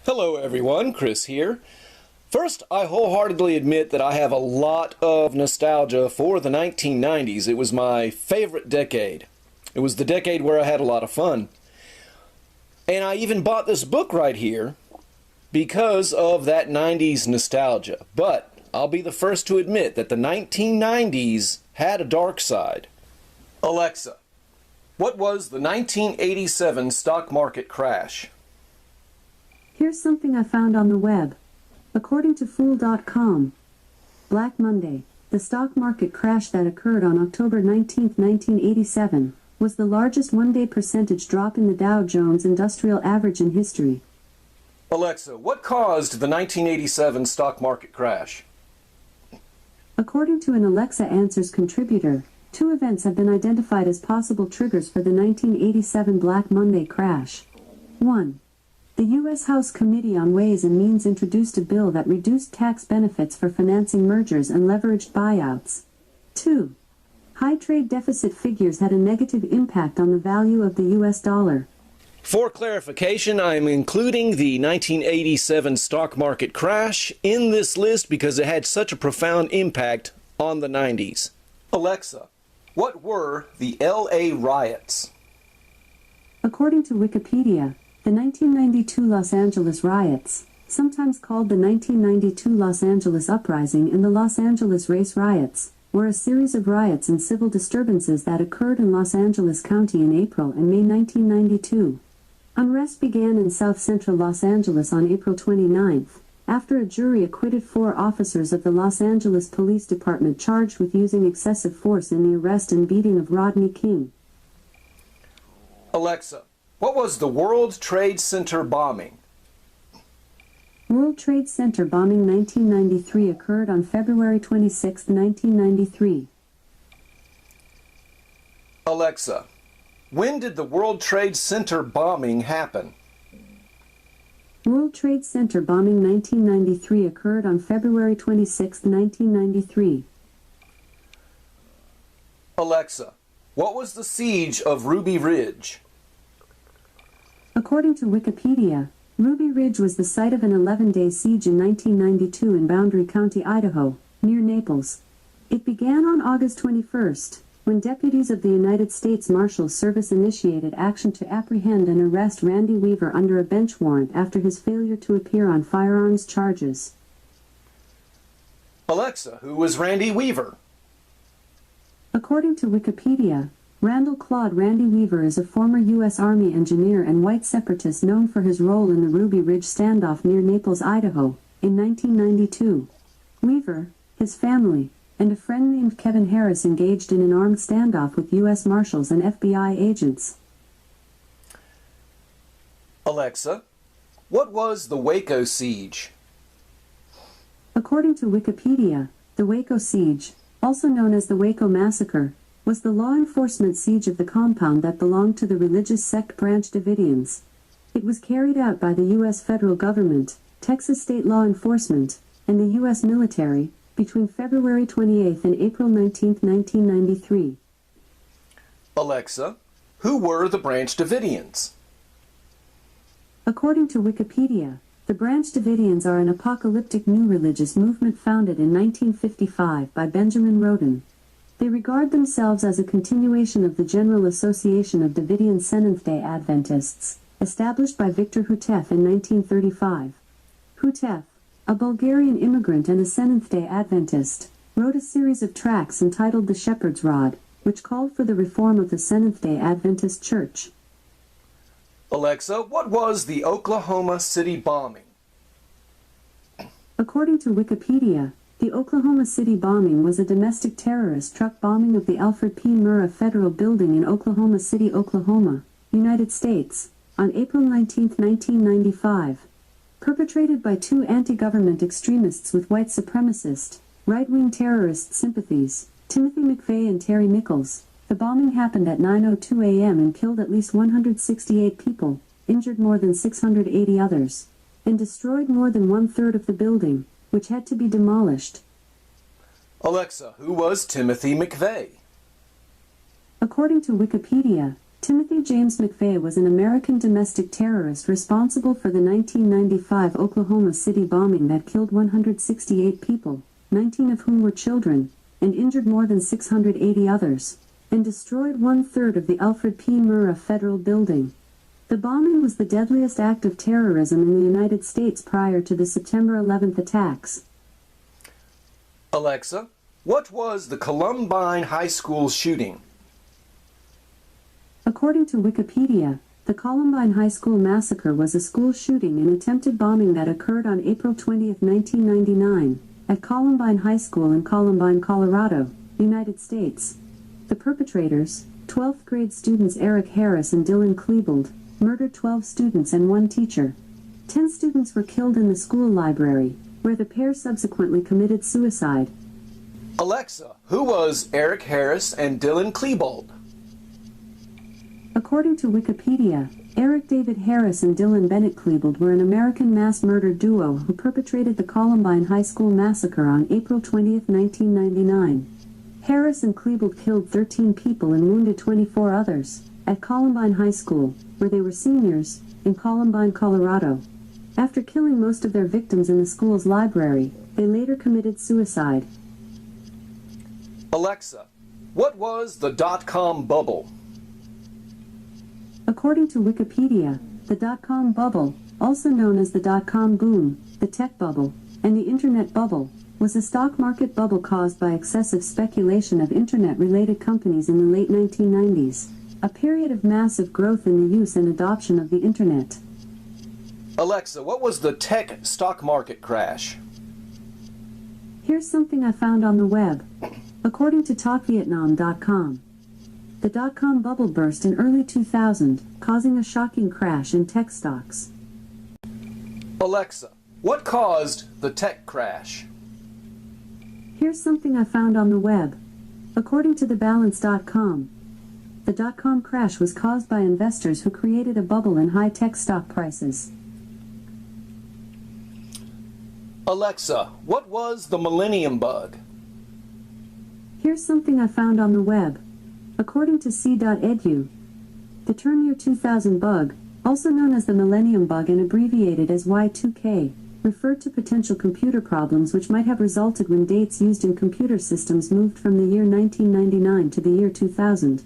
Hello everyone, Chris here. First, I wholeheartedly admit that I have a lot of nostalgia for the 1990s. It was my favorite decade. It was the decade where I had a lot of fun. And I even bought this book right here because of that 90s nostalgia. But I'll be the first to admit that the 1990s had a dark side. Alexa, what was the 1987 stock market crash? Here's something I found on the web. According to Fool.com, Black Monday, the stock market crash that occurred on October 19, 1987, was the largest one-day percentage drop in the Dow Jones Industrial Average in history. Alexa, what caused the 1987 stock market crash? According to an Alexa Answers contributor, two events have been identified as possible triggers for the 1987 Black Monday crash. 1. The U.S. House Committee on Ways and Means introduced a bill that reduced tax benefits for financing mergers and leveraged buyouts. 2. High trade deficit figures had a negative impact on the value of the U.S. dollar. For clarification, I am including the 1987 stock market crash in this list because it had such a profound impact on the 90s. Alexa, what were the L.A. riots? According to Wikipedia, the 1992 Los Angeles riots, sometimes called the 1992 Los Angeles Uprising and the Los Angeles Race Riots, were a series of riots and civil disturbances that occurred in Los Angeles County in April and May 1992. Unrest began in south-central Los Angeles on April 29, after a jury acquitted 4 officers of the Los Angeles Police Department charged with using excessive force in the arrest and beating of Rodney King. Alexa, what was the World Trade Center bombing? World Trade Center bombing 1993 occurred on February 26, 1993. Alexa, when did the World Trade Center bombing happen? World Trade Center bombing 1993 occurred on February 26, 1993. Alexa, what was the siege of Ruby Ridge? According to Wikipedia, Ruby Ridge was the site of an 11-day siege in 1992 in Boundary County, Idaho, near Naples. It began on August 21, when deputies of the United States Marshals Service initiated action to apprehend and arrest Randy Weaver under a bench warrant after his failure to appear on firearms charges. Alexa, who was Randy Weaver? According to Wikipedia, Randall Claude Randy Weaver is a former U.S. Army engineer and white separatist known for his role in the Ruby Ridge standoff near Naples, Idaho, in 1992. Weaver, his family, and a friend named Kevin Harris engaged in an armed standoff with U.S. Marshals and FBI agents. Alexa, what was the Waco siege? According to Wikipedia, the Waco siege, also known as the Waco Massacre, was the law enforcement siege of the compound that belonged to the religious sect Branch Davidians. It was carried out by the U.S. federal government, Texas state law enforcement, and the U.S. military, between February 28 and April 19, 1993. Alexa, who were the Branch Davidians? According to Wikipedia, the Branch Davidians are an apocalyptic new religious movement founded in 1955 by Benjamin Roden. They regard themselves as a continuation of the General Association of Davidian Seventh-day Adventists, established by Victor Hutef in 1935. Hutef, a Bulgarian immigrant and a Seventh-day Adventist, wrote a series of tracts entitled The Shepherd's Rod, which called for the reform of the Seventh-day Adventist Church. Alexa, what was the Oklahoma City bombing? According to Wikipedia, the Oklahoma City bombing was a domestic terrorist truck bombing of the Alfred P. Murrah Federal Building in Oklahoma City, Oklahoma, United States, on April 19, 1995. Perpetrated by 2 anti-government extremists with white supremacist, right-wing terrorist sympathies, Timothy McVeigh and Terry Nichols. The bombing happened at 9:02 a.m. and killed at least 168 people, injured more than 680 others, and destroyed more than 1/3 of the building, which had to be demolished. Alexa, who was Timothy McVeigh? According to Wikipedia, Timothy James McVeigh was an American domestic terrorist responsible for the 1995 Oklahoma City bombing that killed 168 people, 19 of whom were children, and injured more than 680 others, and destroyed one-third of the Alfred P. Murrah Federal Building. The bombing was the deadliest act of terrorism in the United States prior to the September 11th attacks. Alexa, what was the Columbine High School shooting? According to Wikipedia, the Columbine High School massacre was a school shooting and attempted bombing that occurred on April 20, 1999, at Columbine High School in Columbine, Colorado, United States. The perpetrators, 12th grade students Eric Harris and Dylan Klebold, murdered 12 students and one teacher. 10 students were killed in the school library, where the pair subsequently committed suicide. Alexa, who was Eric Harris and Dylan Klebold? According to Wikipedia, Eric David Harris and Dylan Bennett Klebold were an American mass murder duo who perpetrated the Columbine High School massacre on April 20, 1999. Harris and Klebold killed 13 people and wounded 24 others, at Columbine High School, where they were seniors, in Columbine, Colorado. After killing most of their victims in the school's library, they later committed suicide. Alexa, what was the dot-com bubble? According to Wikipedia, the dot-com bubble, also known as the dot-com boom, the tech bubble, and the internet bubble, was a stock market bubble caused by excessive speculation of internet-related companies in the late 1990s, a period of massive growth in the use and adoption of the internet. Alexa, what was the tech stock market crash? Here's something I found on the web. According to TalkVietnam.com, the dot-com bubble burst in early 2000, causing a shocking crash in tech stocks. Alexa, what caused the tech crash? Here's something I found on the web. According to TheBalance.com, the dot-com crash was caused by investors who created a bubble in high-tech stock prices. Alexa, what was the millennium bug? Here's something I found on the web. According to C.edu, the term year 2000 bug, also known as the millennium bug and abbreviated as Y2K, referred to potential computer problems which might have resulted when dates used in computer systems moved from the year 1999 to the year 2000.